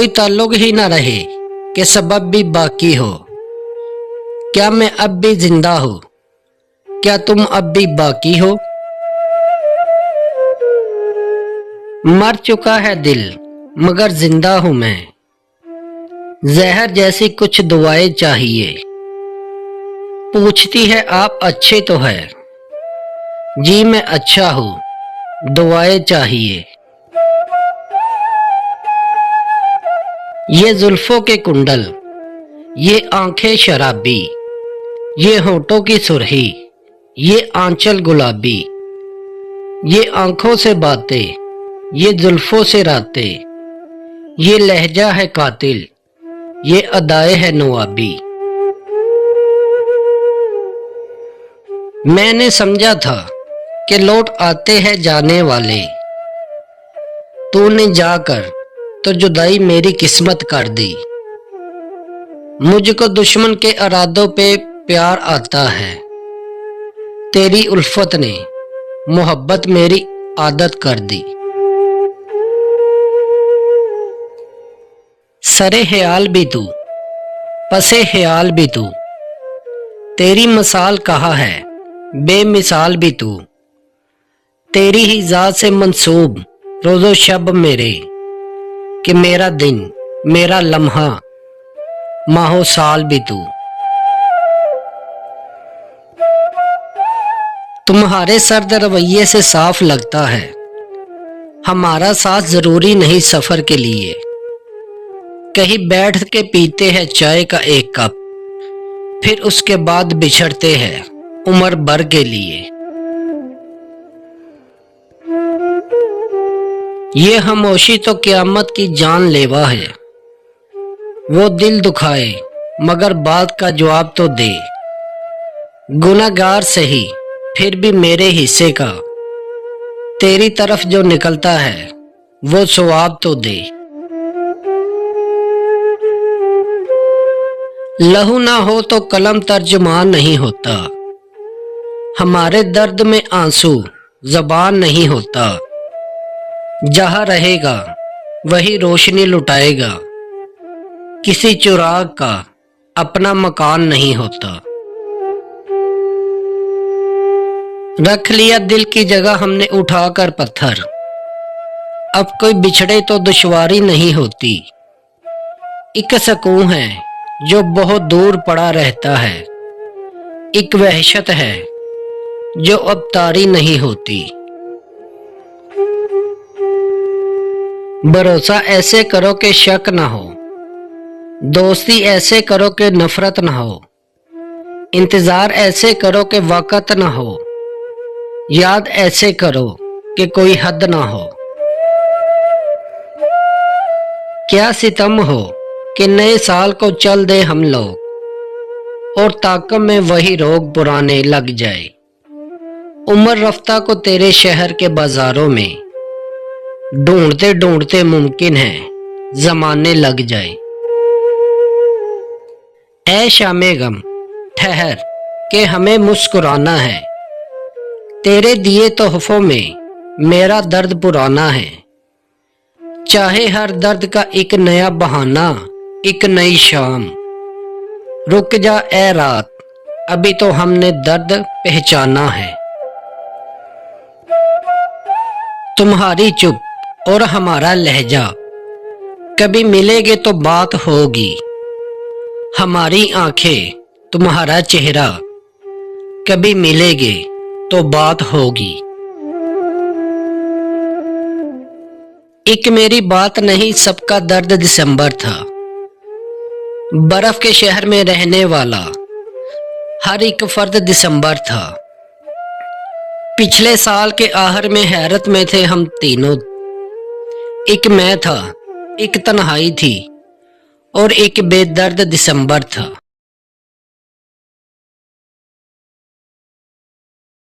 कोई ताल्लुक ही ना रहे कि सबब भी बाकी हो। क्या मैं अब भी जिंदा हूँ? क्या तुम अब भी बाकी हो? मर चुका है दिल मगर जिंदा हूँ मैं। जहर जैसी कुछ दुआएं चाहिए। पूछती है आप अच्छे तो है? जी मैं अच्छा हूँ, दुआएं चाहिए। ये जुल्फों के कुंडल, ये आंखें शराबी, ये होठों की सुर्खी, ये आंचल गुलाबी, ये आंखों से बातें, ये जुल्फों से रातें, ये लहजा है कातिल, ये अदाएं है नवाबी। मैंने समझा था कि लौट आते हैं जाने वाले, तूने जाकर तो जुदाई मेरी किस्मत कर दी। मुझको दुश्मन के इरादों पे प्यार आता है, तेरी उल्फत ने मोहब्बत मेरी आदत कर दी। सरे ख्याल भी तू, पसे ख्याल भी तू, तेरी मिसाल कहाँ है बेमिसाल भी तू। तेरी ही जात से मंसूब रोजो शब मेरे, कि मेरा दिन मेरा लम्हा माहो साल भी तू। तुम्हारे सर्द रवैये से साफ लगता है हमारा साथ जरूरी नहीं सफर के लिए। कहीं बैठ के पीते हैं चाय का एक कप, फिर उसके बाद बिछड़ते हैं उम्र भर के लिए। ये खामोशी तो क़यामत की जानलेवा है। वो दिल दुखाए मगर बात का जवाब तो दे। गुनहगार सही फिर भी मेरे हिस्से का, तेरी तरफ जो निकलता है वो सवाब तो दे। लहू ना हो तो कलम तर्जुमान नहीं होता, हमारे दर्द में आंसू ज़बान नहीं होता। जहाँ रहेगा वही रोशनी लुटाएगा, किसी चिराग का अपना मकान नहीं होता। रख लिया दिल की जगह हमने उठाकर पत्थर, अब कोई बिछड़े तो दुश्वारी नहीं होती। एक सुकून है जो बहुत दूर पड़ा रहता है, एक वहशत है जो अब तारी नहीं होती। भरोसा ऐसे करो कि शक ना हो, दोस्ती ऐसे करो कि नफरत ना हो, इंतजार ऐसे करो कि वक़्त ना हो, याद ऐसे करो कि कोई हद ना हो। क्या सितम हो कि नए साल को चल दे हम लोग और ताकम में वही रोग पुराने लग जाए। उम्र रफ्ता को तेरे शहर के बाजारों में ढूंढते ढूंढते मुमकिन है जमाने लग जाए। ऐ शामे गम ठहर के हमें मुस्कुराना है, तेरे दिए तोहफों में मेरा दर्द पुराना है। चाहे हर दर्द का एक नया बहाना, एक नई शाम, रुक जा ऐ रात अभी तो हमने दर्द पहचाना है। तुम्हारी चुप और हमारा लहजा, कभी मिलेंगे तो बात होगी। हमारी आंखें तुम्हारा चेहरा, कभी मिलेंगे तो बात होगी। एक मेरी बात नहीं सबका दर्द दिसंबर था, बर्फ के शहर में रहने वाला हर एक फर्द दिसंबर था। पिछले साल के आखिर में हैरत में थे हम तीनों, एक मैं था, एक तन्हाई थी और एक बेदर्द दिसंबर था।